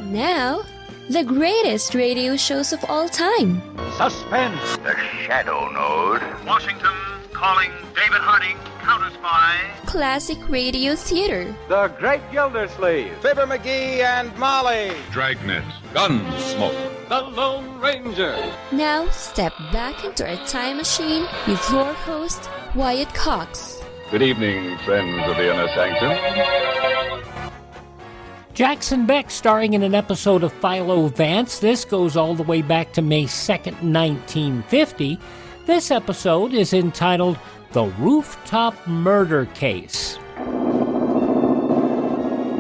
Now, the greatest radio shows of all time. Suspense. The Shadow Node. Washington calling David Harding, counter-spy. Classic radio theater. The Great Gildersleeve. Fibber McGee and Molly. Dragnet. Gunsmoke. The Lone Ranger. Now, step back into a time machine with your host, Wyatt Cox. Good evening, friends of the Inner Sanctum. Jackson Beck starring in an episode of Philo Vance. This goes all the way back to May 2nd, 1950. This episode is entitled The Rooftop Murder Case. You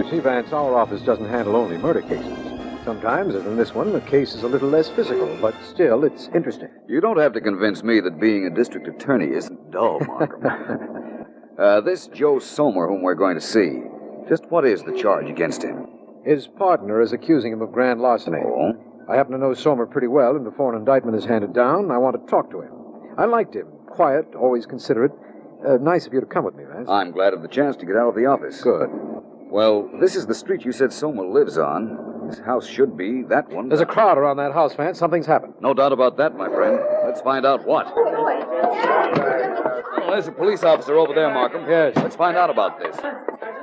see, Vance, our office doesn't handle only murder cases. Sometimes, as in this one, the case is a little less physical, but still, it's interesting. You don't have to convince me that being a district attorney isn't dull, Markham. This Joe Somer whom we're going to see, just what is the charge against him? His partner is accusing him of grand larceny. Oh? I happen to know Somer pretty well, and before an indictment is handed down, I want to talk to him. I liked him. Quiet, always considerate. Nice of you to come with me, Vance. I'm glad of the chance to get out of the office. Good. Well, this is the street you said Somer lives on. This house should be that one. There's a crowd around that house, Vance. Something's happened. No doubt about that, my friend. Let's find out what. Well, there's a police officer over there, Markham. Yes. Let's find out about this.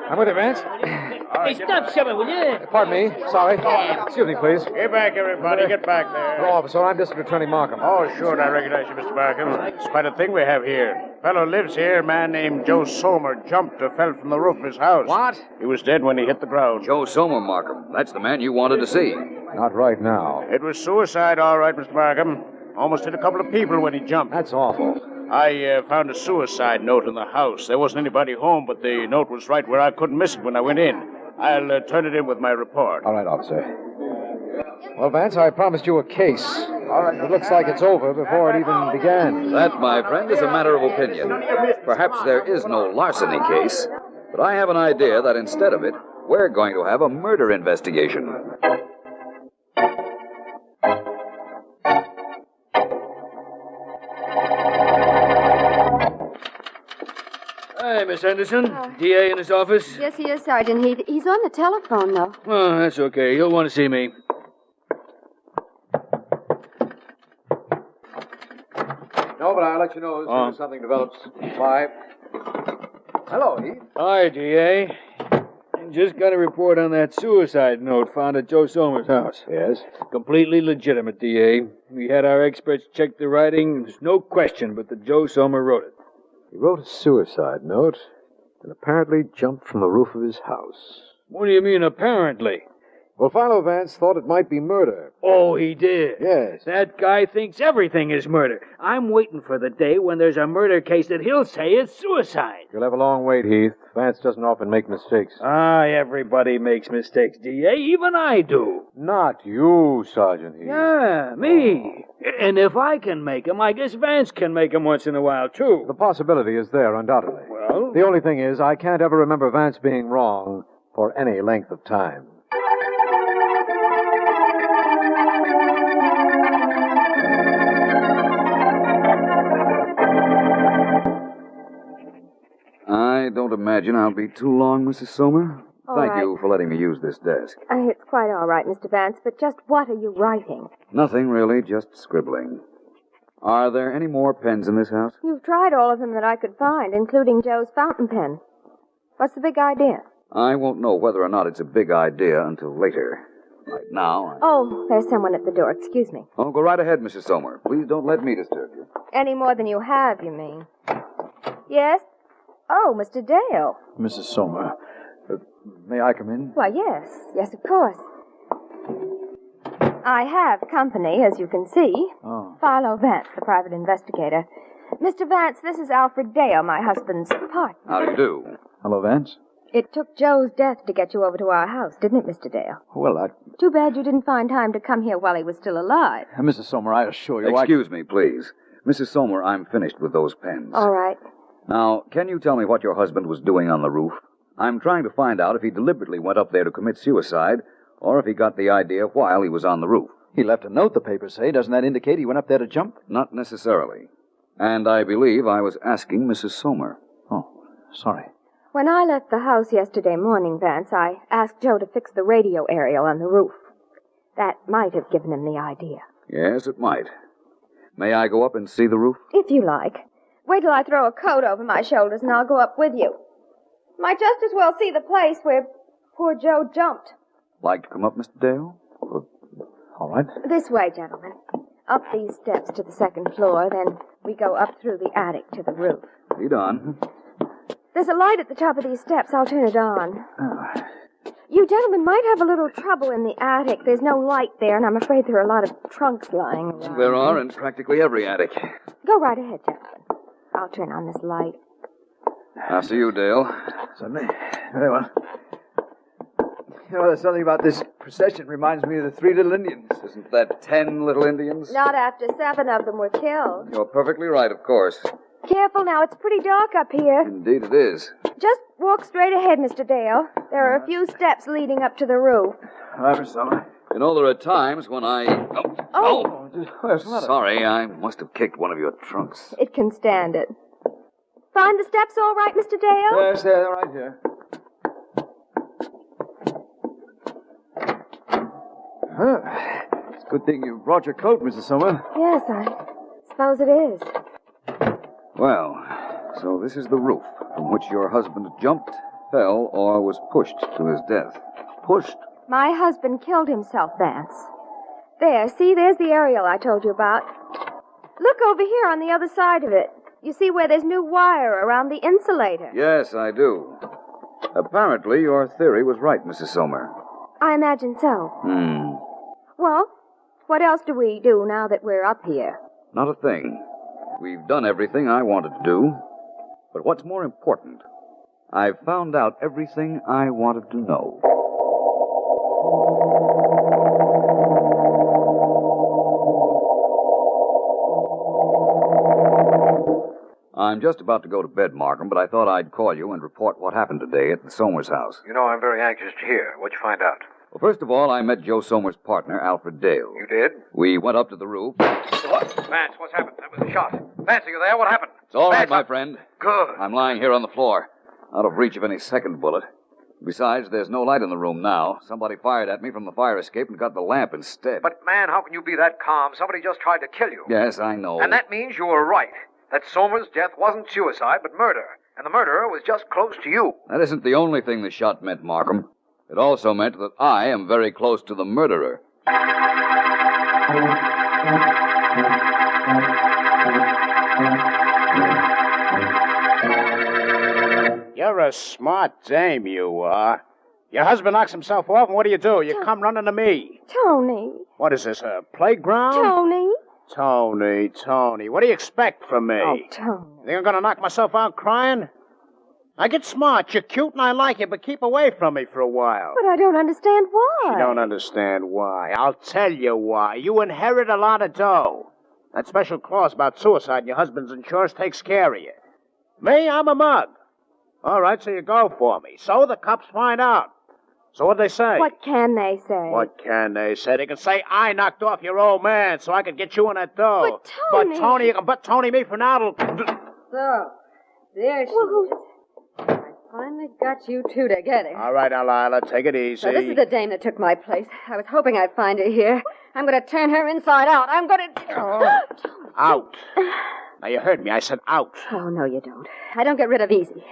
I'm with you, Vance. Hey, stop shoving, will you? Pardon me. Sorry. Excuse me, please. Get back, everybody. Get back there. Hello, officer. I'm District Attorney Markham. Oh, sure. I recognize you, Mr. Markham. It's quite a thing we have here. Fellow lives here. A man named Joe Somer jumped or fell from the roof of his house. What? He was dead when he hit the ground. Joe Somer, Markham. That's the man you wanted to see. Not right now. It was suicide, all right, Mr. Markham. Almost hit a couple of people when he jumped. That's awful. I found a suicide note in the house. There wasn't anybody home, but the note was right where I couldn't miss it when I went in. I'll turn it in with my report. All right, officer. Well, Vance, I promised you a case. All right. It looks like it's over before it even began. That, my friend, is a matter of opinion. Perhaps there is no larceny case, but I have an idea that instead of it, we're going to have a murder investigation. Hi, Miss Henderson. DA in his office? Yes, he is, Sergeant. He's on the telephone, though. Oh, that's okay. He'll want to see me. No, but I'll let you know as soon as something develops. Bye. Hello, Heath. Hi, DA. Just got a report on that suicide note found at Joe Somer's house. Yes? Completely legitimate, DA. We had our experts check the writing. There's no question but that Joe Somer wrote it. He wrote a suicide note and apparently jumped from the roof of his house. What do you mean, apparently? Well, Philo Vance thought it might be murder. Oh, he did? Yes. That guy thinks everything is murder. I'm waiting for the day when there's a murder case that he'll say is suicide. You'll have a long wait, Heath. Vance doesn't often make mistakes. Ah, everybody makes mistakes, DA. Even I do. Not you, Sergeant Heath. Yeah, me. And if I can make 'em, I guess Vance can make 'em once in a while, too. The possibility is there, undoubtedly. Well? The only thing is, I can't ever remember Vance being wrong for any length of time. I don't imagine I'll be too long, Mrs. Somer. Thank right. you for letting me use this desk. It's quite all right, Mr. Vance, but just what are you writing? Nothing, really, just scribbling. Are there any more pens in this house? You've tried all of them that I could find, including Joe's fountain pen. What's the big idea? I won't know whether or not it's a big idea until later. Right now, Oh, there's someone at the door. Excuse me. Oh, go right ahead, Mrs. Somer. Please don't let me disturb you. Any more than you have, you mean? Yes? Oh, Mr. Dale. Mrs. Somer, may I come in? Why, yes. Yes, of course. I have company, as you can see. Oh. Philo Vance, the private investigator. Mr. Vance, this is Alfred Dale, my husband's partner. How do you do? Hello, Vance. It took Joe's death to get you over to our house, didn't it, Mr. Dale? Well, Too bad you didn't find time to come here while he was still alive. Mrs. Somer, I assure you, Excuse me, please. Mrs. Somer, I'm finished with those pens. All right. Now, can you tell me what your husband was doing on the roof? I'm trying to find out if he deliberately went up there to commit suicide, or if he got the idea while he was on the roof. He left a note, the papers say. Doesn't that indicate he went up there to jump? Not necessarily. And I believe I was asking Mrs. Somer. Oh, sorry. When I left the house yesterday morning, Vance, I asked Joe to fix the radio aerial on the roof. That might have given him the idea. Yes, it might. May I go up and see the roof? If you like. Wait till I throw a coat over my shoulders and I'll go up with you. Might just as well see the place where poor Joe jumped. Like to come up, Mr. Dale? All right. This way, gentlemen. Up these steps to the second floor, then we go up through the attic to the roof. Lead on. There's a light at the top of these steps. I'll turn it on. You gentlemen might have a little trouble in the attic. There's no light there, and I'm afraid there are a lot of trunks lying around. There are in practically every attic. Go right ahead, gentlemen. I'll turn on this light. After you, Dale. Certainly. Very well. You know, there's something about this procession reminds me of the 3 little Indians. Isn't that 10 little Indians? Not after 7 of them were killed. You're perfectly right, of course. Careful now, it's pretty dark up here. Indeed it is. Just walk straight ahead, Mr. Dale. There are a few steps leading up to the roof. However, Summer. You know, there are times when I... Oh! Sorry, I must have kicked one of your trunks. It can stand it. Find the steps all right, Mr. Dale? Yes, they're right here. It's a good thing you brought your coat, Mrs. Sommer. Yes, I suppose it is. Well, so this is the roof from which your husband jumped, fell, or was pushed to his death. Pushed? My husband killed himself, Vance. There, see, there's the aerial I told you about. Look over here on the other side of it. You see where there's new wire around the insulator? Yes, I do. Apparently, your theory was right, Mrs. Sommer. I imagine so. Well, what else do we do now that we're up here? Not a thing. We've done everything I wanted to do. But what's more important, I've found out everything I wanted to know. I'm just about to go to bed, Markham, but I thought I'd call you and report what happened today at the Somers house. You know, I'm very anxious to hear. What'd you find out? Well, first of all, I met Joe Somers' partner, Alfred Dale. You did? We went up to the roof. Vance, what's happened? That was a shot. Vance, are you there? What happened? It's all right, Vance, my friend. Good. I'm lying here on the floor, out of reach of any second bullet. Besides, there's no light in the room now. Somebody fired at me from the fire escape and got the lamp instead. But, man, how can you be that calm? Somebody just tried to kill you. Yes, I know. And that means you were right. That Somers' death wasn't suicide, but murder. And the murderer was just close to you. That isn't the only thing the shot meant, Markham. It also meant that I am very close to the murderer. You're a smart dame, you are. Your husband knocks himself off, and what do? You come running to me. Tony. What is this, a playground? Tony. What do you expect from me? Oh, Tony. Think I'm going to knock myself out crying? I get smart. You're cute and I like you, but keep away from me for a while. But I don't understand why. You don't understand why. I'll tell you why. You inherit a lot of dough. That special clause about suicide in your husband's insurance takes care of you. Me, I'm a mug. All right, so you go for me. So the cops find out. So what'd they say? What can they say? What can they say? They can say I knocked off your old man so I could get you in that dough. But Tony... You can butt Tony me for now. So, there she is. I finally got you two together. All right, now, Lila, take it easy. So this is the dame that took my place. I was hoping I'd find her here. I'm going to turn her inside out. I'm going to... Out. Now, you heard me. I said out. Oh, no, you don't. I don't get rid of easy.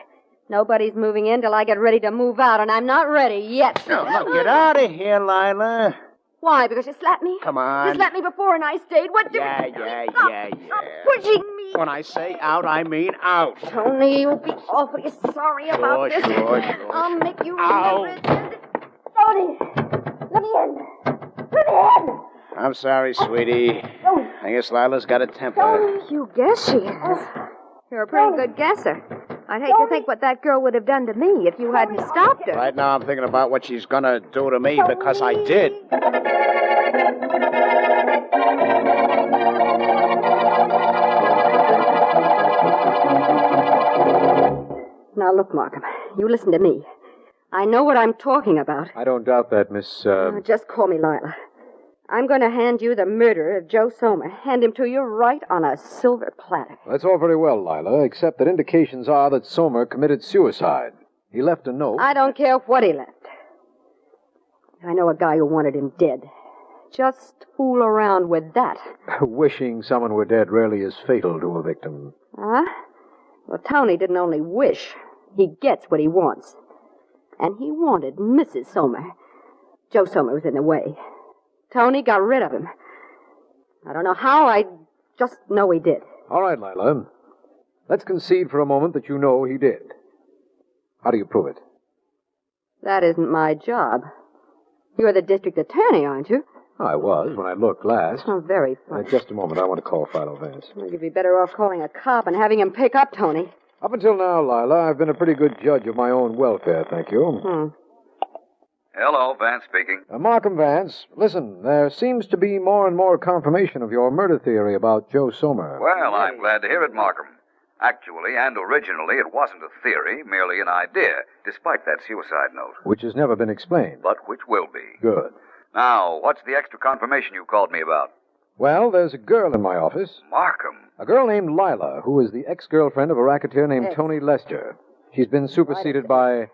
Nobody's moving in till I get ready to move out, and I'm not ready yet. No, look, get out of here, Lila. Why? Because you slapped me? Come on. You slapped me before and I stayed. What do Yeah. Stop pushing me. When I say out, I mean out. Tony, you'll be awfully sorry about this. Sure. I'll make you remember it. Tony, let me in. Let me in. I'm sorry, sweetie. I guess Lila's got a temper. You guess she has. You're a pretty good guesser. I'd hate to think what that girl would have done to me if you hadn't stopped her. Right now I'm thinking about what she's gonna do to me because I did. Now, look, Markham, you listen to me. I know what I'm talking about. I don't doubt that, Miss... Just call me Lila. I'm going to hand you the murderer of Joe Somer. Hand him to you right on a silver platter. That's all very well, Lila, except that indications are that Somer committed suicide. He left a note. I don't care what he left. I know a guy who wanted him dead. just fool around with that. Wishing someone were dead rarely is fatal to a victim. Huh? Well, Tony didn't only wish. He gets what he wants. And he wanted Mrs. Somer. Joe Somer was in the way. Tony got rid of him. I don't know how, I just know he did. All right, Lila. Let's concede for a moment that you know he did. How do you prove it? That isn't my job. You're the district attorney, aren't you? I was when I looked last. Oh, very funny. Just a moment. I want to call Philo Vance. I think you'd be better off calling a cop and having him pick up Tony. Up until now, Lila, I've been a pretty good judge of my own welfare, thank you. Hello, Vance speaking. Markham Vance, listen, there seems to be more and more confirmation of your murder theory about Joe Somer. Well, I'm glad to hear it, Markham. Actually, and originally, it wasn't a theory, merely an idea, despite that suicide note. Which has never been explained. But which will be. Good. Now, what's the extra confirmation you called me about? Well, there's a girl in my office. Markham? A girl named Lila, who is the ex-girlfriend of a racketeer named Tony Lester. She's been superseded by...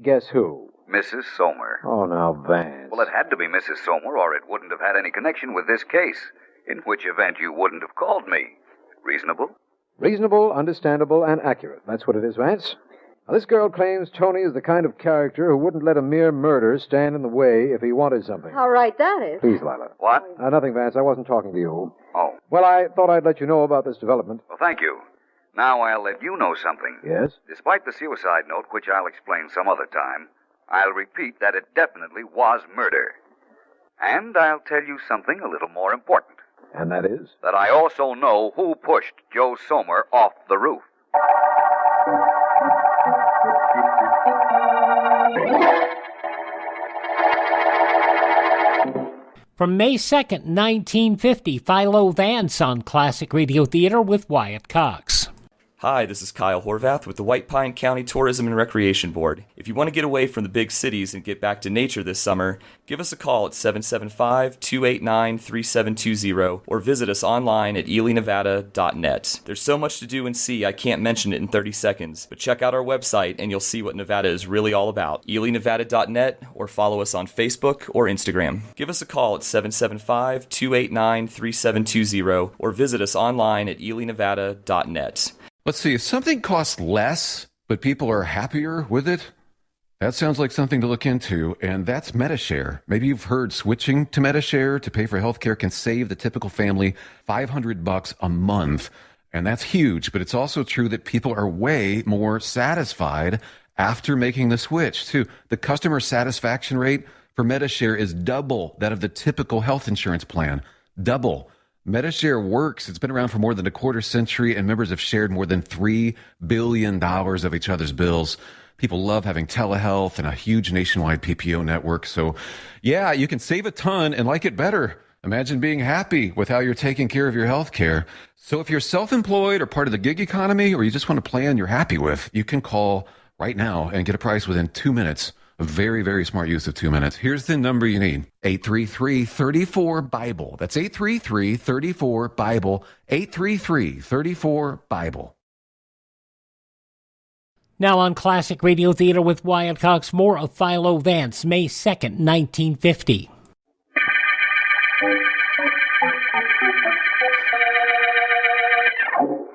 guess who? Mrs. Somer. Oh, now, Vance. Well, it had to be Mrs. Somer, or it wouldn't have had any connection with this case, in which event you wouldn't have called me. Reasonable? Reasonable, understandable, and accurate. That's what it is, Vance. Now, this girl claims Tony is the kind of character who wouldn't let a mere murder stand in the way if he wanted something. How right that is. Please, Lila. What? Nothing, Vance. I wasn't talking to you. Oh. Well, I thought I'd let you know about this development. Well, thank you. Now I'll let you know something. Yes? Despite the suicide note, which I'll explain some other time, I'll repeat that it definitely was murder. And I'll tell you something a little more important. And that is? That I also know who pushed Joe Somer off the roof. From May 2nd, 1950, Philo Vance on Classic Radio Theater with Wyatt Cox. Hi, this is Kyle Horvath with the White Pine County Tourism and Recreation Board. If you want to get away from the big cities and get back to nature this summer, give us a call at 775-289-3720 or visit us online at elinevada.net. There's so much to do and see I can't mention it in 30 seconds, but check out our website and you'll see what Nevada is really all about. elinevada.net or follow us on Facebook or Instagram. Give us a call at 775-289-3720 or visit us online at elinevada.net. Let's see, if something costs less, but people are happier with it, that sounds like something to look into, and that's MediShare. Maybe you've heard switching to MediShare to pay for healthcare can save the typical family $500 a month, and that's huge, but it's also true that people are way more satisfied after making the switch, too. The customer satisfaction rate for MediShare is double that of the typical health insurance plan. Double. MediShare works. It's been around for more than a quarter century, and members have shared more than $3 billion of each other's bills. People love having telehealth and a huge nationwide PPO network. So, yeah, you can save a ton and like it better. Imagine being happy with how you're taking care of your health care. So if you're self-employed or part of the gig economy, or you just want a plan you're happy with, you can call right now and get a price within 2 minutes. A very, very smart use of 2 minutes. Here's the number you need. 833-34-BIBLE. That's 833-34-BIBLE. 833-34-BIBLE. Now on Classic Radio Theater with Wyatt Cox, more of Philo Vance, May 2nd, 1950.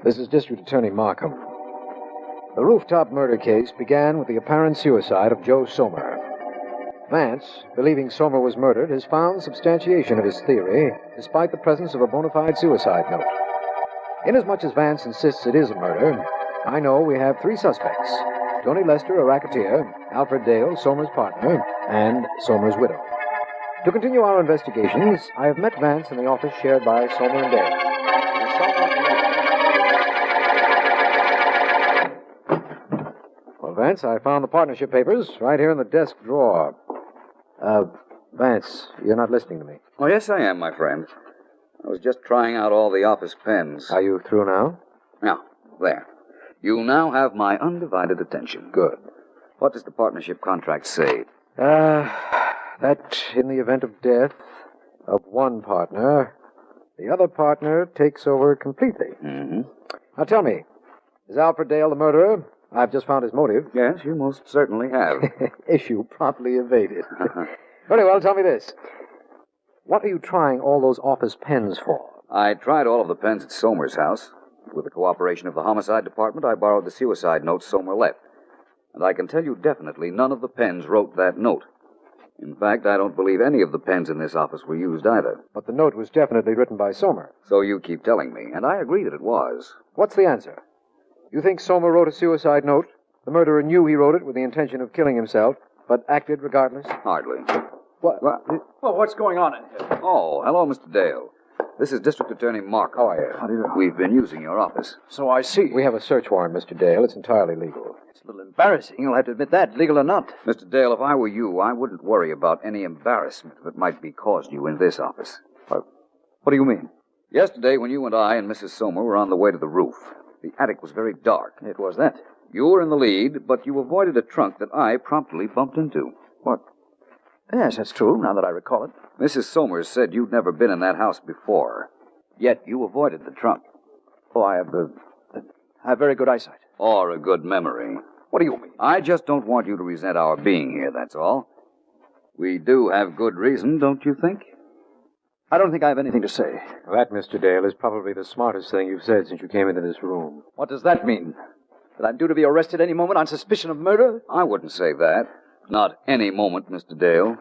This is District Attorney Markham. The Rooftop Murder Case began with the apparent suicide of Joe Somer. Vance, believing Somer was murdered, has found substantiation of his theory, despite the presence of a bona fide suicide note. Inasmuch as Vance insists it is a murder, I know we have 3 suspects: Tony Lester, a racketeer; Alfred Dale, Somer's partner; and Somer's widow. To continue our investigations, I have met Vance in the office shared by Somer and Dale. Vance, I found the partnership papers right here in the desk drawer. Vance, you're not listening to me. Oh, yes, I am, my friend. I was just trying out all the office pens. Are you through now? Now, there. You now have my undivided attention. Good. What does the partnership contract say? That in the event of death of one partner, the other partner takes over completely. Mm-hmm. Now tell me, is Alfred Dale the murderer? I've just found his motive. Yes, you most certainly have. Issue promptly evaded. Very well, tell me this. What are you trying all those office pens for? I tried all of the pens at Somer's house. With the cooperation of the homicide department, I borrowed the suicide note Somer left. And I can tell you definitely none of the pens wrote that note. In fact, I don't believe any of the pens in this office were used either. But the note was definitely written by Somer. So you keep telling me, and I agree that it was. What's the answer? You think Somer wrote a suicide note? The murderer knew he wrote it with the intention of killing himself, but acted regardless? Hardly. What? Well, what's going on in here? Oh, hello, Mr. Dale. This is District Attorney Mark. How are you? How do you do? We've been using your office. So I see. We have a search warrant, Mr. Dale. It's entirely legal. It's a little embarrassing. You'll have to admit that, legal or not. Mr. Dale, if I were you, I wouldn't worry about any embarrassment that might be caused you in this office. What do you mean? Yesterday, when you and I and Mrs. Somer were on the way to the roof, the attic was very dark. It was that. You were in the lead, but you avoided a trunk that I promptly bumped into. What? Yes, that's true, now that I recall it. Mrs. Somers said you'd never been in that house before, yet you avoided the trunk. Oh, I have very good eyesight. Or a good memory. What do you mean? I just don't want you to resent our being here, that's all. We do have good reason, don't you think? I don't think I have anything to say. That, Mr. Dale, is probably the smartest thing you've said since you came into this room. What does that mean? That I'm due to be arrested any moment on suspicion of murder? I wouldn't say that. Not any moment, Mr. Dale.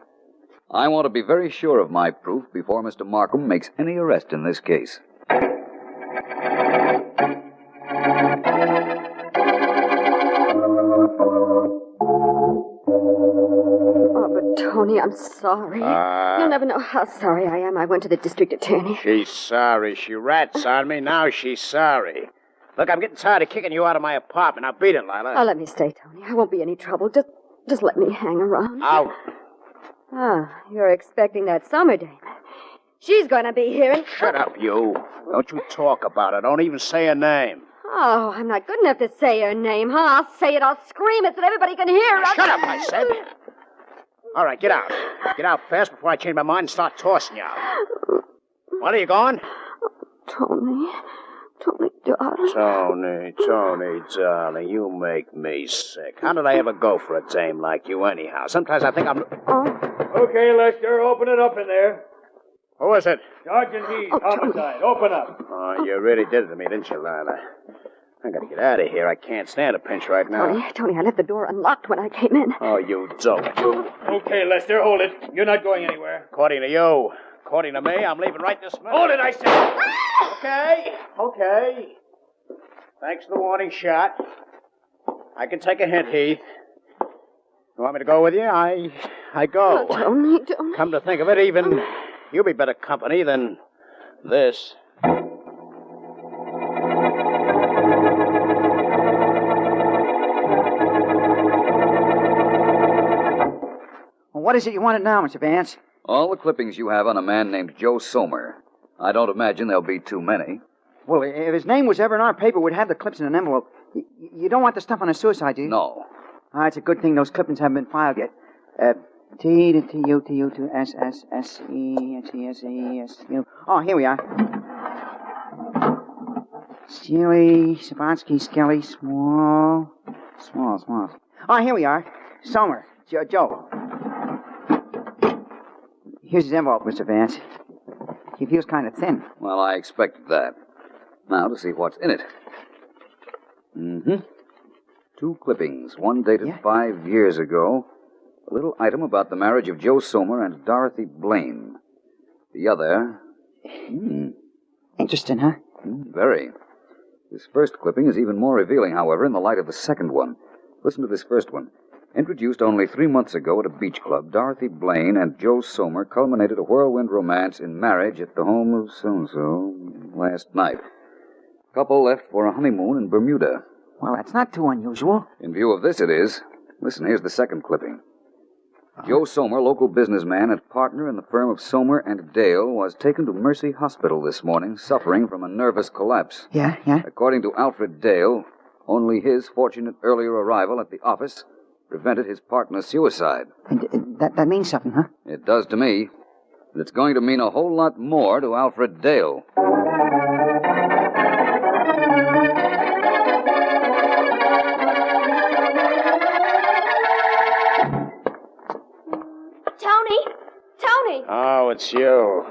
I want to be very sure of my proof before Mr. Markham makes any arrest in this case. Oh, but Tony, I'm sorry. You'll never know how sorry I am. I went to the district attorney. She's sorry. She rats on me. Now she's sorry. Look, I'm getting tired of kicking you out of my apartment. Now beat it, Lila. Oh, let me stay, Tony. I won't be any trouble. Just let me hang around. Out. Ah, you're expecting that summer dame. She's going to be here and... Shut up, you. Don't you talk about her. Don't even say her name. Oh, I'm not good enough to say her name, huh? I'll say it. I'll scream it so that everybody can hear. Shut up, I said. All right, get out. Get out fast before I change my mind and start tossing you out. When are you going? Tony, darling. Tony, darling, you make me sick. How did I ever go for a dame like you anyhow? Sometimes I think I'm... Okay, Lester, open it up in there. Who is it? Sergeant Heath, homicide. Open up. Oh, you really did it to me, didn't you, Lila? I gotta get out of here. I can't stand a pinch right now. Tony, I left the door unlocked when I came in. Oh, you dope. Okay, Lester, hold it. You're not going anywhere. According to you. According to me, I'm leaving right this minute. Hold it, I said. Okay. Thanks for the warning shot. I can take a hint, Heath. You want me to go with you? I go. Oh, Tony. Come to think of it, even you'll be better company than this. What is it you wanted now, Mr. Vance? All the clippings you have on a man named Joe Somer. I don't imagine there'll be too many. Well, if his name was ever in our paper, we'd have the clips in an envelope. You don't want the stuff on a suicide, do you? No. It's a good thing those clippings haven't been filed yet. T to T-U to S-S-S-E T-S-E-S-U. Oh, here we are. Steely, Sabatsky, Skelly, small. Oh, here we are. Somer, Joe. Here's his envelope, Mr. Vance. He feels kind of thin. Well, I expected that. Now to see what's in it. Mm-hmm. 2 clippings, one dated 5 years ago. A little item about the marriage of Joe Somer and Dorothy Blaine. The other... Interesting, huh? Very. This first clipping is even more revealing, however, in the light of the second one. Listen to this first one. Introduced only 3 months ago at a beach club, Dorothy Blaine and Joe Somer culminated a whirlwind romance in marriage at the home of so-and-so last night. Couple left for a honeymoon in Bermuda. Well, that's not too unusual. In view of this, it is. Listen, here's the second clipping. Joe Somer, local businessman and partner in the firm of Somer and Dale, was taken to Mercy Hospital this morning, suffering from a nervous collapse. Yeah? According to Alfred Dale, only his fortunate earlier arrival at the office prevented his partner's suicide. And that means something, huh? It does to me. But it's going to mean a whole lot more to Alfred Dale. Tony! Oh, it's you.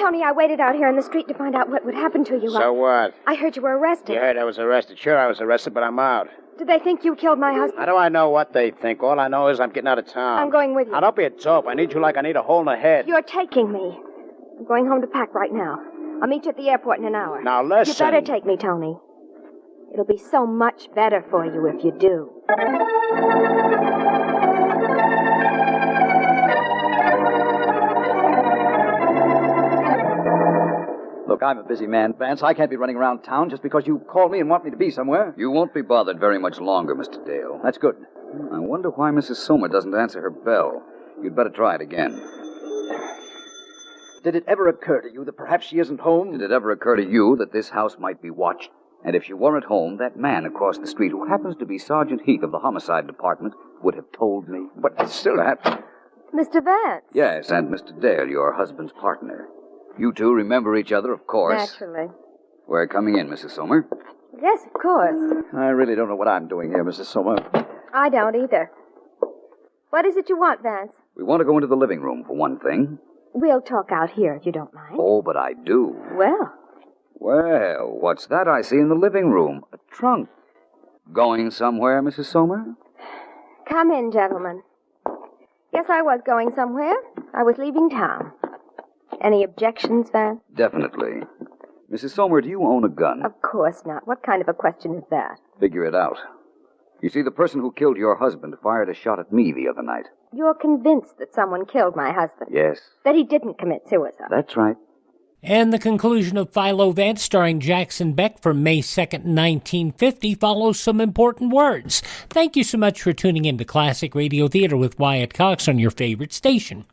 Tony, I waited out here in the street to find out what would happen to you. So what? I heard you were arrested. You heard I was arrested. Sure, I was arrested, but I'm out. Did they think you killed my husband? How do I know what they think? All I know is I'm getting out of town. I'm going with you. Now, don't be a dope. I need you like I need a hole in the head. You're taking me. I'm going home to pack right now. I'll meet you at the airport in an hour. Now, listen. You better take me, Tony. It'll be so much better for you if you do. Look, I'm a busy man, Vance. I can't be running around town just because you called me and want me to be somewhere. You won't be bothered very much longer, Mr. Dale. That's good. I wonder why Mrs. Somer doesn't answer her bell. You'd better try it again. Did it ever occur to you that perhaps she isn't home? Did it ever occur to you that this house might be watched? And if she were at home, that man across the street, who happens to be Sergeant Heath of the Homicide Department, would have told me. But still, Mr. Vance. Yes, and Mr. Dale, your husband's partner. You two remember each other, of course. Naturally. We're coming in, Mrs. Somer. Yes, of course. I really don't know what I'm doing here, Mrs. Somer. I don't either. What is it you want, Vance? We want to go into the living room, for one thing. We'll talk out here if you don't mind. Oh, but I do. Well, what's that I see in the living room? A trunk. Going somewhere, Mrs. Somer? come in, gentlemen. Yes, I was going somewhere. I was leaving town. Any objections, Vance? Definitely. Mrs. Somer, do you own a gun? Of course not. What kind of a question is that? Figure it out. You see, the person who killed your husband fired a shot at me the other night. You're convinced that someone killed my husband? Yes. That he didn't commit suicide? That's right. And the conclusion of Philo Vance, starring Jackson Beck, from May 2nd, 1950, follows some important words. Thank you so much for tuning in to Classic Radio Theater with Wyatt Cox on your favorite station.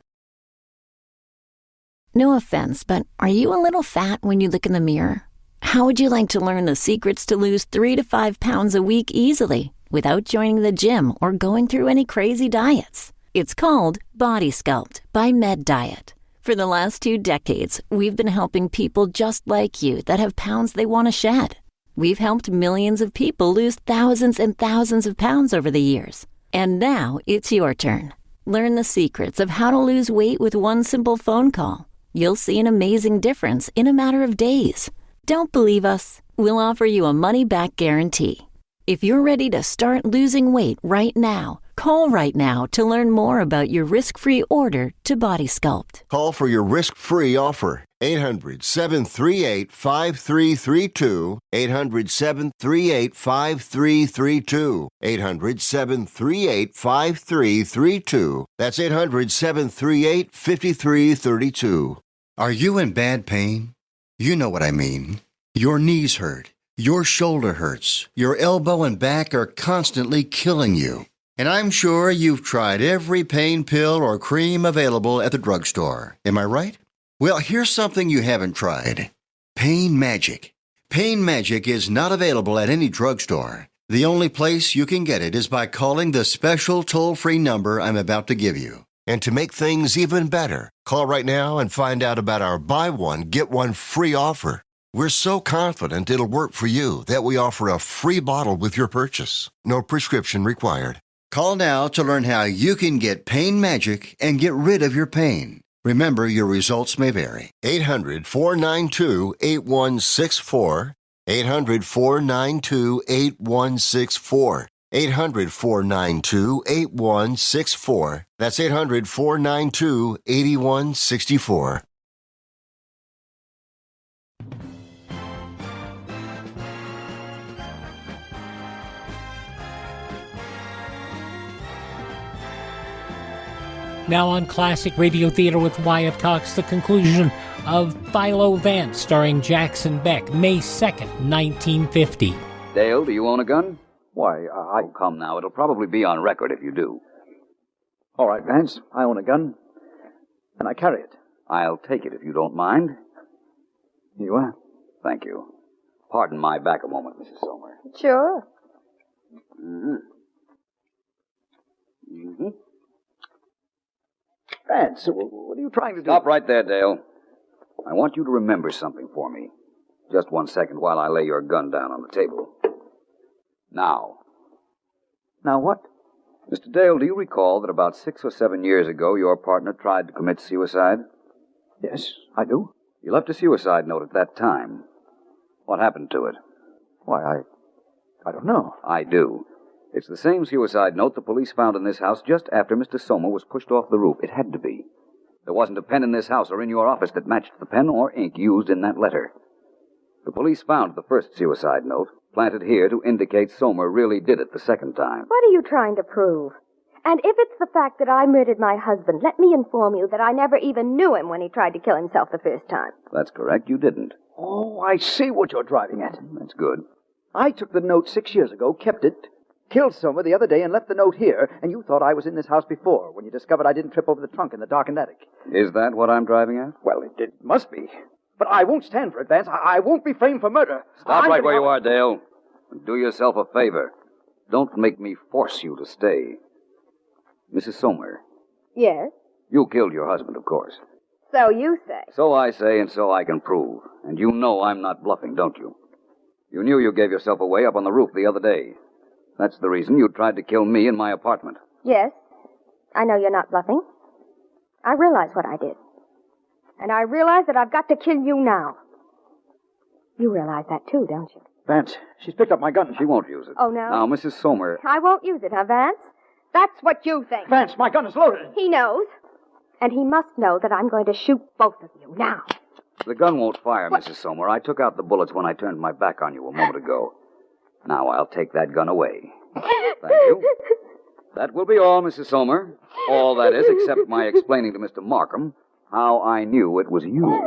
No offense, but are you a little fat when you look in the mirror? How would you like to learn the secrets to lose 3 to 5 pounds a week easily without joining the gym or going through any crazy diets? It's called Body Sculpt by Med Diet. For the last 2 decades, we've been helping people just like you that have pounds they want to shed. We've helped millions of people lose thousands and thousands of pounds over the years. And now it's your turn. Learn the secrets of how to lose weight with one simple phone call. You'll see an amazing difference in a matter of days. Don't believe us? We'll offer you a money-back guarantee. If you're ready to start losing weight right now, call right now to learn more about your risk-free order to Body Sculpt. Call for your risk-free offer. 800-738-5332. 800-738-5332. 800-738-5332. That's 800-738-5332. Are you in bad pain? You know what I mean. Your knees hurt. Your shoulder hurts. Your elbow and back are constantly killing you. And I'm sure you've tried every pain pill or cream available at the drugstore. Am I right? Well, here's something you haven't tried. Pain Magic. Pain Magic is not available at any drugstore. The only place you can get it is by calling the special toll-free number I'm about to give you. And to make things even better, call right now and find out about our buy one, get one free offer. We're so confident it'll work for you that we offer a free bottle with your purchase. No prescription required. Call now to learn how you can get Pain Magic and get rid of your pain. Remember, your results may vary. 800-492-8164. 800-492-8164. 800-492-8164. That's 800-492-8164. Now on Classic Radio Theater with Wyatt Cox, the conclusion of Philo Vance, starring Jackson Beck, May 2nd, 1950. Dale, do you own a gun? Why, Oh, come now. It'll probably be on record if you do. All right, Vance. I own a gun, and I carry it. I'll take it if you don't mind. You are? Thank you. Pardon my back a moment, Mrs. Somer. Sure. Vance, what are you trying to do? Stop right there, Dale. I want you to remember something for me. Just 1 second while I lay your gun down on the table. Now. Now what? Mr. Dale, do you recall that about 6 or 7 years ago your partner tried to commit suicide? Yes, I do. You left a suicide note at that time. What happened to it? Why, I don't know. I do. It's the same suicide note the police found in this house just after Mr. Sommer was pushed off the roof. It had to be. There wasn't a pen in this house or in your office that matched the pen or ink used in that letter. The police found the first suicide note, planted here to indicate Sommer really did it the second time. What are you trying to prove? And if it's the fact that I murdered my husband, let me inform you that I never even knew him when he tried to kill himself the first time. That's correct, you didn't. Oh, I see what you're driving at. That's good. I took the note 6 years ago, kept it, killed Sommer the other day, and left the note here, and you thought I was in this house before when you discovered I didn't trip over the trunk in the darkened attic. Is that what I'm driving at? Well, it must be. But I won't stand for it, Vance. I won't be framed for murder. Stop right where you are, Dale. And do yourself a favor. Don't make me force you to stay. Mrs. Sommer, Yes? you killed your husband, of course. So you say. So I say, and so I can prove. And you know I'm not bluffing, don't you? You knew you gave yourself away up on the roof the other day. That's the reason you tried to kill me in my apartment. Yes. I know you're not bluffing. I realize what I did. And I realize that I've got to kill you now. You realize that too, don't you? Vance, she's picked up my gun. She won't use it. Oh, no? Now, Mrs. Sommer... I won't use it, huh, Vance? That's what you think. Vance, my gun is loaded. He knows. And he must know that I'm going to shoot both of you now. The gun won't fire, Mrs. Sommer. I took out the bullets when I turned my back on you a moment ago. Now I'll take that gun away. Thank you. That will be all, Mrs. Sommer. All, that is, except my explaining to Mr. Markham how I knew it was you.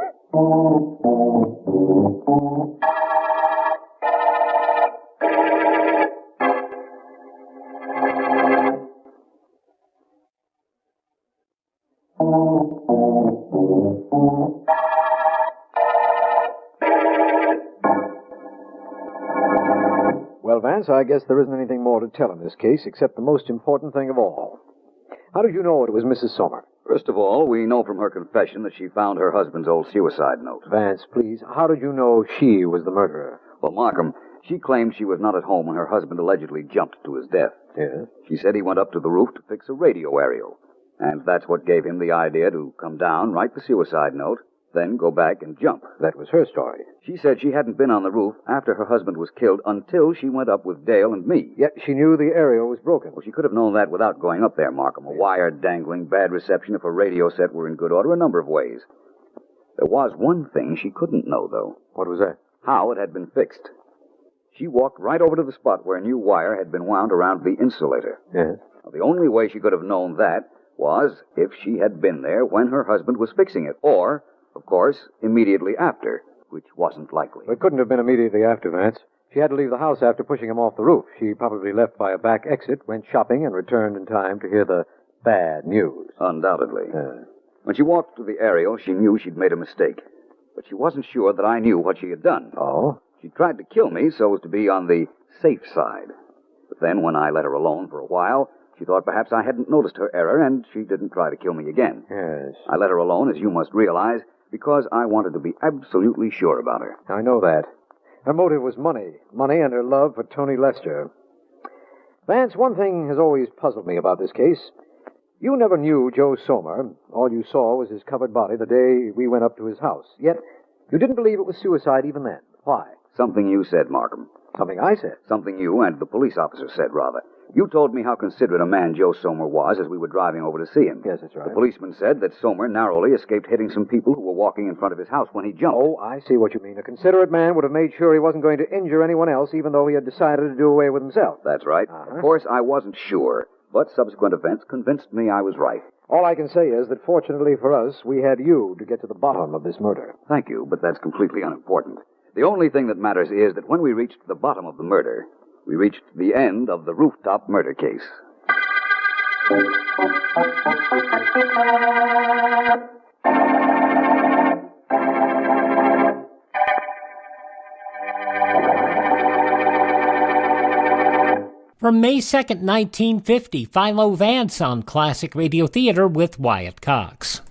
Well, Vance, I guess there isn't anything more to tell in this case except the most important thing of all. How did you know it was Mrs. Sommer? First of all, we know from her confession that she found her husband's old suicide note. Vance, please, how did you know she was the murderer? Well, Markham, she claimed she was not at home when her husband allegedly jumped to his death. Yes? She said he went up to the roof to fix a radio aerial. And that's what gave him the idea to come down, write the suicide note, then go back and jump. That was her story. She said she hadn't been on the roof after her husband was killed until she went up with Dale and me. Yet she knew the aerial was broken. Well, she could have known that without going up there, Markham. A wire dangling, bad reception if a radio set were in good order, a number of ways. There was one thing she couldn't know, though. What was that? How it had been fixed. She walked right over to the spot where a new wire had been wound around the insulator. Yes? Now, the only way she could have known that was if she had been there when her husband was fixing it, or, of course, immediately after, which wasn't likely. It couldn't have been immediately after, Vance. She had to leave the house after pushing him off the roof. She probably left by a back exit, went shopping, and returned in time to hear the bad news. Undoubtedly. When she walked to the aerial, she knew she'd made a mistake. But she wasn't sure that I knew what she had done. Oh? She tried to kill me so as to be on the safe side. But then, when I let her alone for a while, she thought perhaps I hadn't noticed her error, and she didn't try to kill me again. Yes. I let her alone, as you must realize, because I wanted to be absolutely sure about her. I know that. Her motive was money. Money and her love for Tony Lester. Vance, one thing has always puzzled me about this case. You never knew Joe Sommer. All you saw was his covered body the day we went up to his house. Yet, you didn't believe it was suicide even then. Why? Something you said, Markham. Something I said? Something you and the police officer said, rather. You told me how considerate a man Joe Sommer was as we were driving over to see him. Yes, that's right. The policeman said that Sommer narrowly escaped hitting some people who were walking in front of his house when he jumped. Oh, I see what you mean. A considerate man would have made sure he wasn't going to injure anyone else, even though he had decided to do away with himself. That's right. Of course, I wasn't sure, but subsequent events convinced me I was right. All I can say is that fortunately for us, we had you to get to the bottom of this murder. Thank you, but that's completely unimportant. The only thing that matters is that when we reached the bottom of the murder, we reached the end of the Rooftop Murder Case. From May 2nd, 1950, Philo Vance on Classic Radio Theater with Wyatt Cox.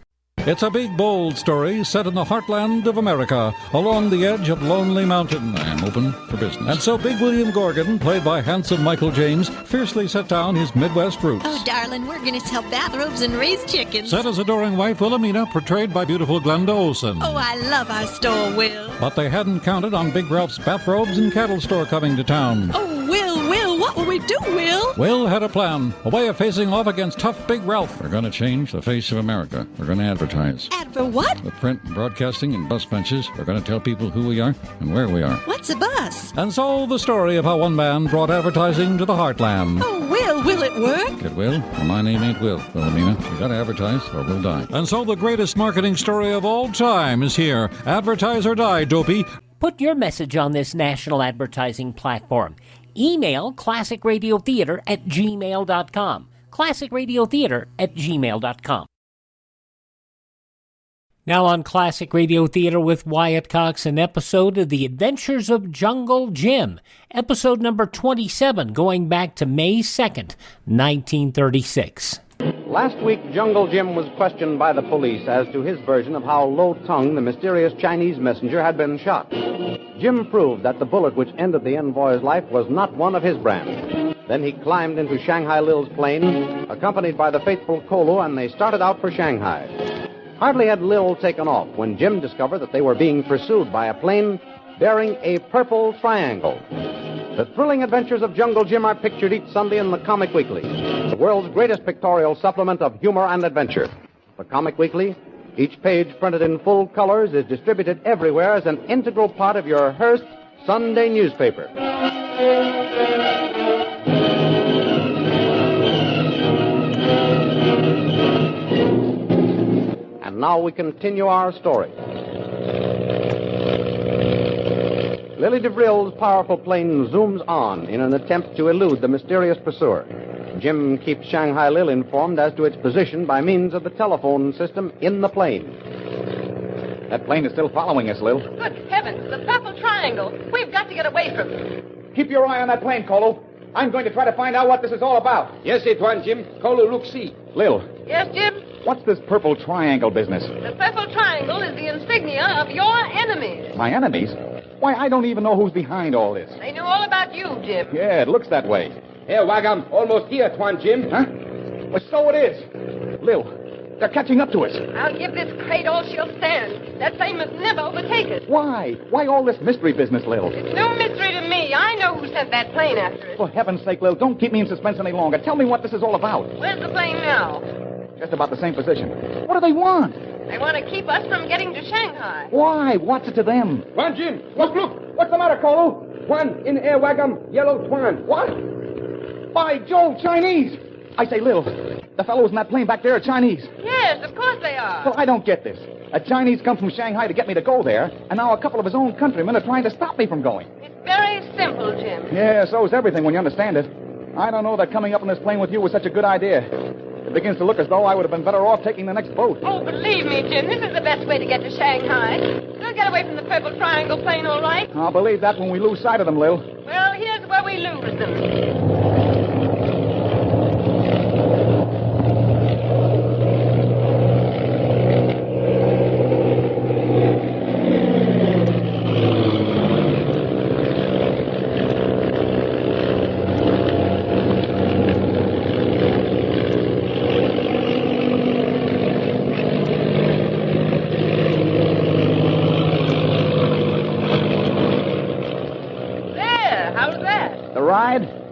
It's a big, bold story set in the heartland of America, along the edge of Lonely Mountain. I am open for business. And so Big William Gorgon, played by handsome Michael James, fiercely set down his Midwest roots. Oh, darling, we're going to sell bathrobes and raise chickens. Set his adoring wife, Wilhelmina, portrayed by beautiful Glenda Olsen. Oh, I love our store, Will. But they hadn't counted on Big Ralph's bathrobes and cattle store coming to town. Oh, Will, what will we do, Will? Will had a plan, a way of facing off against tough Big Ralph. We're going to change the face of America. We're going to advertise. For what? With print and broadcasting and bus benches, we're going to tell people who we are and where we are. What's a bus? And so the story of how one man brought advertising to the heartland. Oh, will it work? It will. Well, my name ain't Will, Wilhelmina. We got to advertise or we'll die. And so the greatest marketing story of all time is here. Advertise or die, dopey. Put your message on this national advertising platform. Email classicradiotheater@gmail.com. classicradiotheater@gmail.com. Now on Classic Radio Theater with Wyatt Cox, an episode of The Adventures of Jungle Jim, episode number 27, going back to May 2nd, 1936. Last week, Jungle Jim was questioned by the police as to his version of how Lo Tung, the mysterious Chinese messenger, had been shot. Jim proved that the bullet which ended the envoy's life was not one of his brand. Then he climbed into Shanghai Lil's plane, accompanied by the faithful Kolo, and they started out for Shanghai. Hardly had Lil taken off when Jim discovered that they were being pursued by a plane bearing a purple triangle. The thrilling adventures of Jungle Jim are pictured each Sunday in the Comic Weekly, the world's greatest pictorial supplement of humor and adventure. The Comic Weekly, each page printed in full colors, is distributed everywhere as an integral part of your Hearst Sunday newspaper. And now we continue our story. Lily DeVrille's powerful plane zooms on in an attempt to elude the mysterious pursuer. Jim keeps Shanghai Lil informed as to its position by means of the telephone system in the plane. That plane is still following us, Lil. Good heavens, the purple triangle. We've got to get away from it. Keep your eye on that plane, Kolo. I'm going to try to find out what this is all about. Yes, Antoine, Jim. Kolo, look, see. Lil. Yes, Jim? What's this purple triangle business? The purple triangle is the insignia of your enemies. My enemies? Why, I don't even know who's behind all this. They know all about you, Jim. Yeah, it looks that way. Here, Wagam, almost here, Antoine, Jim. Huh? Well, so it is. Lil, they're catching up to us. I'll give this crate all she'll stand. That plane must never overtake us. Why? Why all this mystery business, Lil? It's no mystery to me. I know who sent that plane after us. For heaven's sake, Lil, don't keep me in suspense any longer. Tell me what this is all about. Where's the plane now? Just about the same position. What do they want? They want to keep us from getting to Shanghai. Why? What's it to them? One, Jim. Look. What's the matter, Kolo? One in air Wagam, yellow Twan. What? By Jove, Chinese! I say, Lil, the fellows in that plane back there are Chinese. Yes, of course they are. Well, I don't get this. A Chinese come from Shanghai to get me to go there, and now a couple of his own countrymen are trying to stop me from going. It's very simple, Jim. Yeah, so's everything when you understand it. I don't know that coming up in this plane with you was such a good idea. It begins to look as though I would have been better off taking the next boat. Oh, believe me, Jim, this is the best way to get to Shanghai. We'll get away from the purple triangle plane, all right? I'll believe that when we lose sight of them, Lil. Well, here's where we lose them.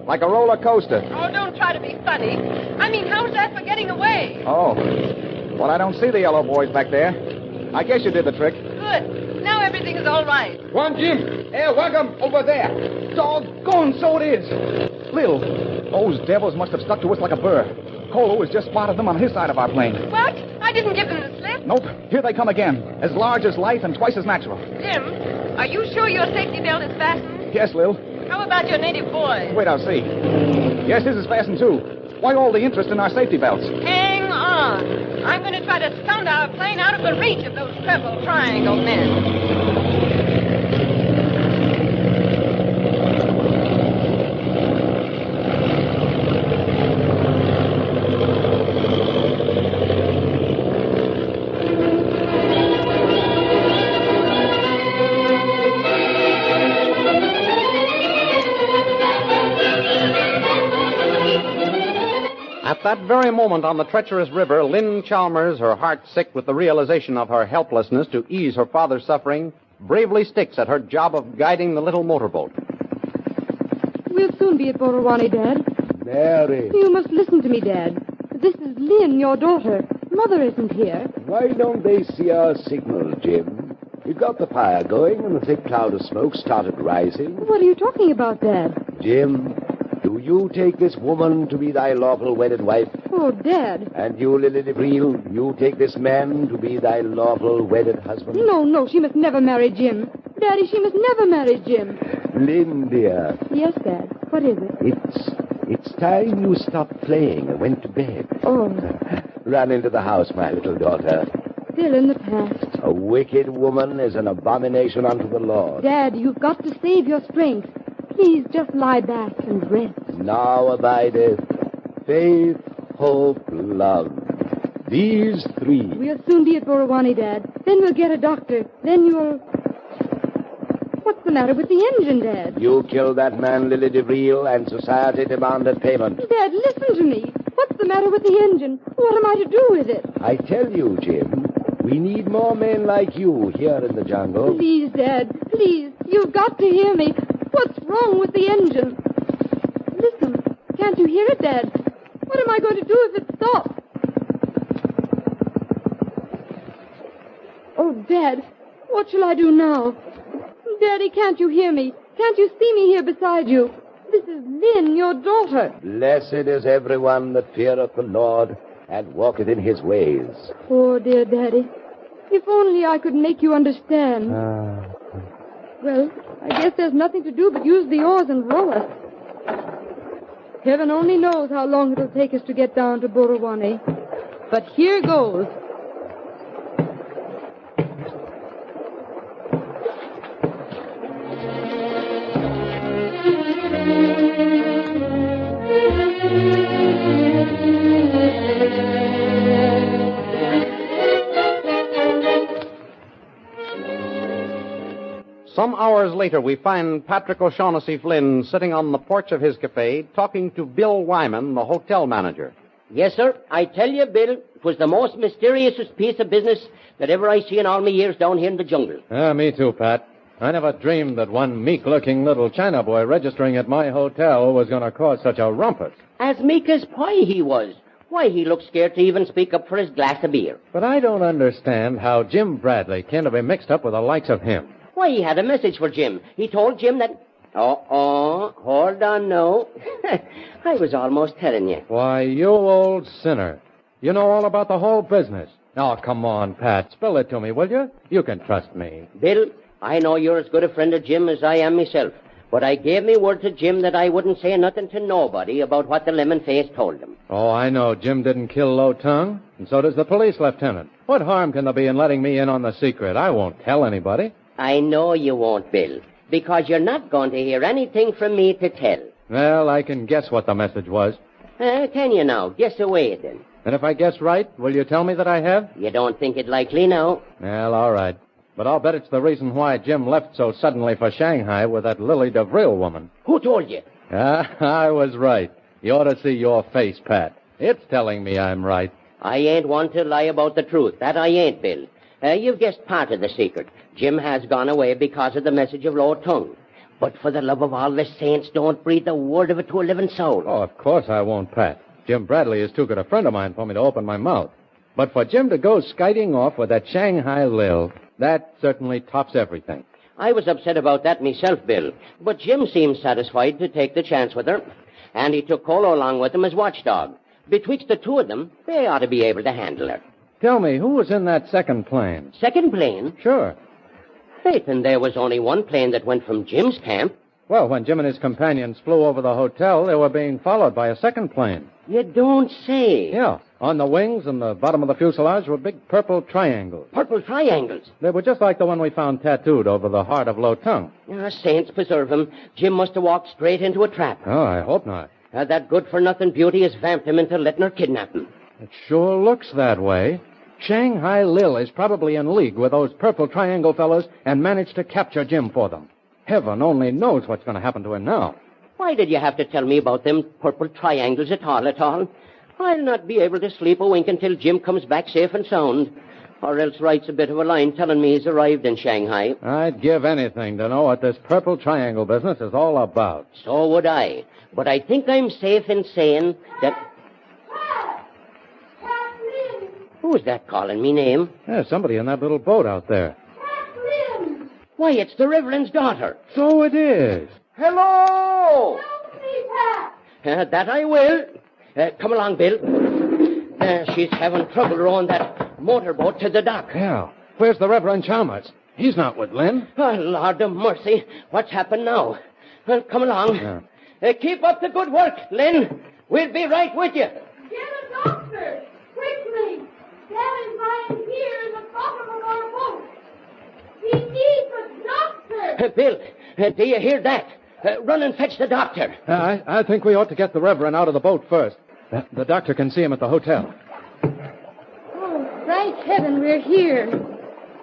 Like a roller coaster. Oh, don't try to be funny. I mean, how's that for getting away? Oh. Well, I don't see the yellow boys back there. I guess you did the trick. Good. Now everything is all right. One, Jim. Air Wagam over there. Doggone, so it is. Lil, those devils must have stuck to us like a burr. Kolo has just spotted them on his side of our plane. What? I didn't give them the slip. Nope. Here they come again. As large as life and twice as natural. Jim, are you sure your safety belt is fastened? Yes, Lil. How about your native boy? Wait, I'll see. Yes, his is fastened, too. Why all the interest in our safety belts? Hang on. I'm going to try to sound our plane out of the reach of those purple triangle men. At that very moment on the treacherous river, Lynn Chalmers, her heart sick with the realization of her helplessness to ease her father's suffering, bravely sticks at her job of guiding the little motorboat. We'll soon be at Borowani, Dad. Mary. You must listen to me, Dad. This is Lynn, your daughter. Mother isn't here. Why don't they see our signal, Jim? We got the fire going and the thick cloud of smoke started rising. What are you talking about, Dad? Jim, do you take this woman to be thy lawful wedded wife? Oh, Dad. And you, Lily DeVril, you take this man to be thy lawful wedded husband? No, she must never marry Jim. Daddy, she must never marry Jim. Lynn, dear. Yes, Dad. What is it? It's time you stopped playing and went to bed. Oh. Run into the house, my little daughter. Still in the past. A wicked woman is an abomination unto the Lord. Dad, you've got to save your strength. Please just lie back and rest. Now abideth faith, hope, love. These three. We'll soon be at Borowani, Dad. Then we'll get a doctor. Then you'll... What's the matter with the engine, Dad? You killed that man, Lily DeVril, and society demanded payment. Dad, listen to me. What's the matter with the engine? What am I to do with it? I tell you, Jim, we need more men like you here in the jungle. Please, Dad, please. You've got to hear me. What's wrong with the engine? Listen. Can't you hear it, Dad? What am I going to do if it stops? Oh, Dad, what shall I do now? Daddy, can't you hear me? Can't you see me here beside you? This is Lynn, your daughter. Blessed is everyone that feareth the Lord and walketh in his ways. Poor dear Daddy. If only I could make you understand. Well, I guess there's nothing to do but use the oars and row us. Heaven only knows how long it'll take us to get down to Borowani. But here goes. Some hours later, we find Patrick O'Shaughnessy Flynn sitting on the porch of his cafe talking to Bill Wyman, the hotel manager. Yes, sir. I tell you, Bill, it was the most mysterious piece of business that ever I see in all my years down here in the jungle. Me too, Pat. I never dreamed that one meek-looking little China boy registering at my hotel was going to cause such a rumpus. As meek as pie he was. Why, he looked scared to even speak up for his glass of beer. But I don't understand how Jim Bradley came to be mixed up with the likes of him. Why, he had a message for Jim. He told Jim that... hold on now. I was almost telling you. Why, you old sinner. You know all about the whole business. Oh, come on, Pat. Spill it to me, will you? You can trust me. Bill, I know you're as good a friend of Jim as I am myself. But I gave me word to Jim that I wouldn't say nothing to nobody about what the lemon face told him. Oh, I know Jim didn't kill Low Tongue, and so does the police lieutenant. What harm can there be in letting me in on the secret? I won't tell anybody. I know you won't, Bill, because you're not going to hear anything from me to tell. Well, I can guess what the message was. Can you now? Guess away, then. And if I guess right, will you tell me that I have? You don't think it likely now? Well, all right. But I'll bet it's the reason why Jim left so suddenly for Shanghai with that Lily DeVril woman. Who told you? I was right. You ought to see your face, Pat. It's telling me I'm right. I ain't one to lie about the truth. That I ain't, Bill. You've guessed part of the secret. Jim has gone away because of the message of Low Tongue. But for the love of all the saints, don't breathe a word of it to a living soul. Oh, of course I won't, Pat. Jim Bradley is too good a friend of mine for me to open my mouth. But for Jim to go skiting off with that Shanghai Lil, that certainly tops everything. I was upset about that myself, Bill. But Jim seemed satisfied to take the chance with her. And he took Colo along with him as watchdog. Betwixt the two of them, they ought to be able to handle her. Tell me, who was in that second plane? Second plane? Sure. Faith, and there was only one plane that went from Jim's camp. Well, when Jim and his companions flew over the hotel, they were being followed by a second plane. You don't say. Yeah. On the wings and the bottom of the fuselage were big purple triangles. Purple triangles? They were just like the one we found tattooed over the heart of Low Tongue. Saints preserve him. Jim must have walked straight into a trap. Oh, I hope not. That good-for-nothing beauty has vamped him into letting her kidnap him. It sure looks that way. Shanghai Lil is probably in league with those purple triangle fellows and managed to capture Jim for them. Heaven only knows what's going to happen to him now. Why did you have to tell me about them purple triangles at all? I'll not be able to sleep a wink until Jim comes back safe and sound. Or else writes a bit of a line telling me he's arrived in Shanghai. I'd give anything to know what this Purple Triangle business is all about. So would I. But I think I'm safe in saying that... Who's that calling me name? There's somebody in that little boat out there. Why, it's the Reverend's daughter. So it is. Hello! That I will. Come along, Bill. She's having trouble rowing that motorboat to the dock. Yeah. Where's the Reverend Chalmers? He's not with Lynn. Oh, Lord of mercy. What's happened now? Well, come along. Yeah. Keep up the good work, Lynn. We'll be right with you. Get a doctor! Quickly! Dad is lying here in the bottom of our boat. He needs a doctor! Bill, do you hear that? Run and fetch the doctor. I think we ought to get the Reverend out of the boat first. The doctor can see him at the hotel. Oh, thank heaven we're here.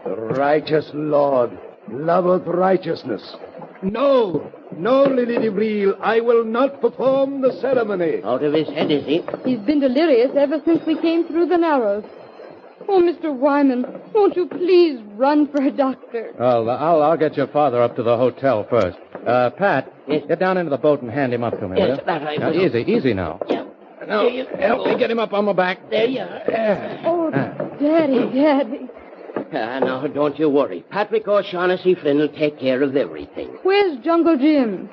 The righteous Lord loveth righteousness. No, Lily DeVril, I will not perform the ceremony. Out of his head, is he? He's been delirious ever since we came through the Narrows. Oh, Mr. Wyman, won't you please run for a doctor? Well, I'll get your father up to the hotel first. Pat, get down into the boat and hand him up to me, will you? That I Now, will. easy now. Yeah. Now, help me get him up on my back. There you are. Oh, Daddy. Now, don't you worry. Patrick O'Shaughnessy Flynn will take care of everything. Where's Jungle Jim?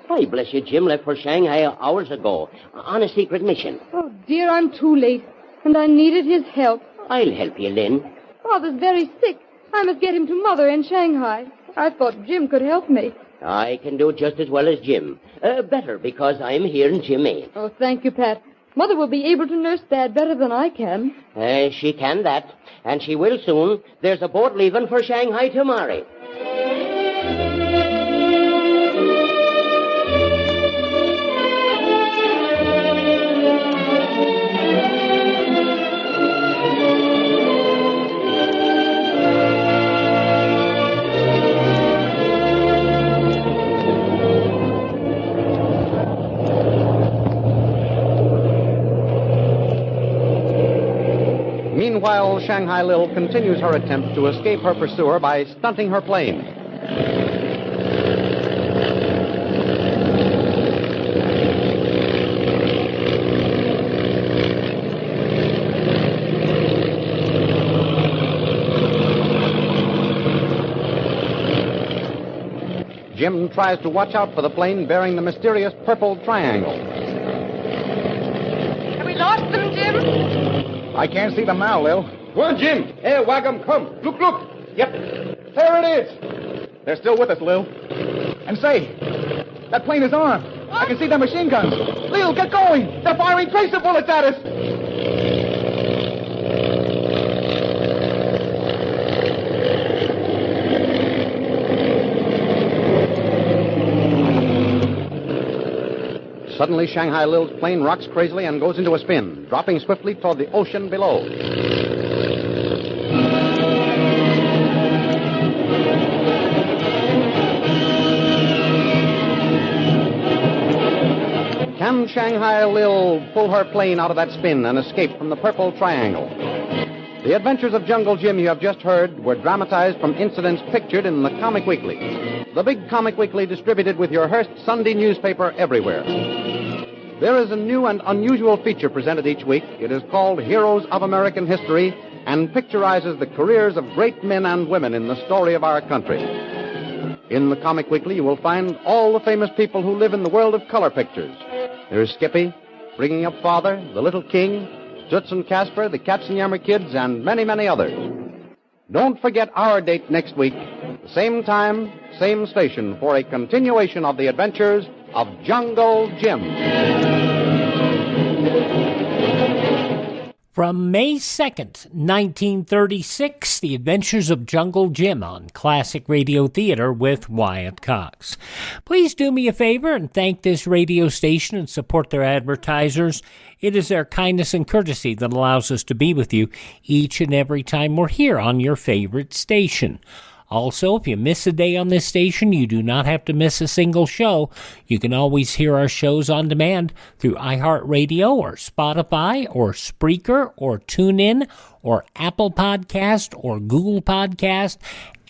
Why, bless you, Jim left for Shanghai hours ago on a secret mission. Oh, dear, I'm too late, and I needed his help. I'll help you, Lynn. Father's very sick. I must get him to Mother in Shanghai. I thought Jim could help me. I can do just as well as Jim. Better, because I'm here and Jim ain't. Oh, thank you, Pat. Mother will be able to nurse Dad better than I can. She can that, and she will soon. There's a boat leaving for Shanghai tomorrow. Meanwhile, Shanghai Lil continues her attempt to escape her pursuer by stunting her plane. Jim tries to watch out for the plane bearing the mysterious Purple Triangle. Have we lost them, Jim? I can't see them now, Lil. Go on, Jim. Here, Wagum, come. Look. Yep. There it is. They're still with us, Lil. And say, that plane is armed. I can see their machine guns. Lil, get going. They're firing tracer bullets at us. Suddenly, Shanghai Lil's plane rocks crazily and goes into a spin, dropping swiftly toward the ocean below. Can Shanghai Lil pull her plane out of that spin and escape from the Purple Triangle? The Adventures of Jungle Jim you have just heard were dramatized from incidents pictured in the Comic Weekly, the big Comic Weekly distributed with your Hearst Sunday newspaper everywhere. There is a new and unusual feature presented each week. It is called Heroes of American History and picturizes the careers of great men and women in the story of our country. In the Comic Weekly, you will find all the famous people who live in the world of color pictures. There's Skippy, Bringing Up Father, The Little King, Toots and Casper, the Katzenjammer Kids, and many, many others. Don't forget our date next week, the same time, same station, for a continuation of the adventures of Jungle Jim. From May 2nd, 1936, The Adventures of Jungle Jim on Classic Radio Theater with Wyatt Cox. Please do me a favor and thank this radio station and support their advertisers. It is their kindness and courtesy that allows us to be with you each and every time we're here on your favorite station. Also, if you miss a day on this station, you do not have to miss a single show. You can always hear our shows on demand through iHeartRadio or Spotify or Spreaker or TuneIn or Apple Podcast or Google Podcast,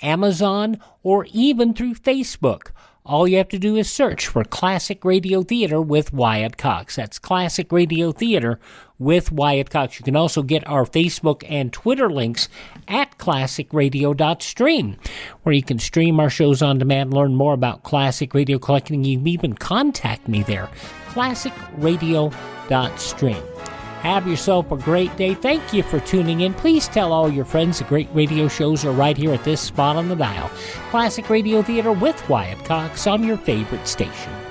Amazon, or even through Facebook. All you have to do is search for Classic Radio Theater with Wyatt Cox. That's Classic Radio Theater with Wyatt Cox. You can also get our Facebook and Twitter links at classicradio.stream, where you can stream our shows on demand, learn more about classic radio collecting. You can even contact me there, classicradio.stream. Have yourself a great day. Thank you for tuning in. Please tell all your friends the great radio shows are right here at this spot on the dial. Classic Radio Theater with Wyatt Cox on your favorite station.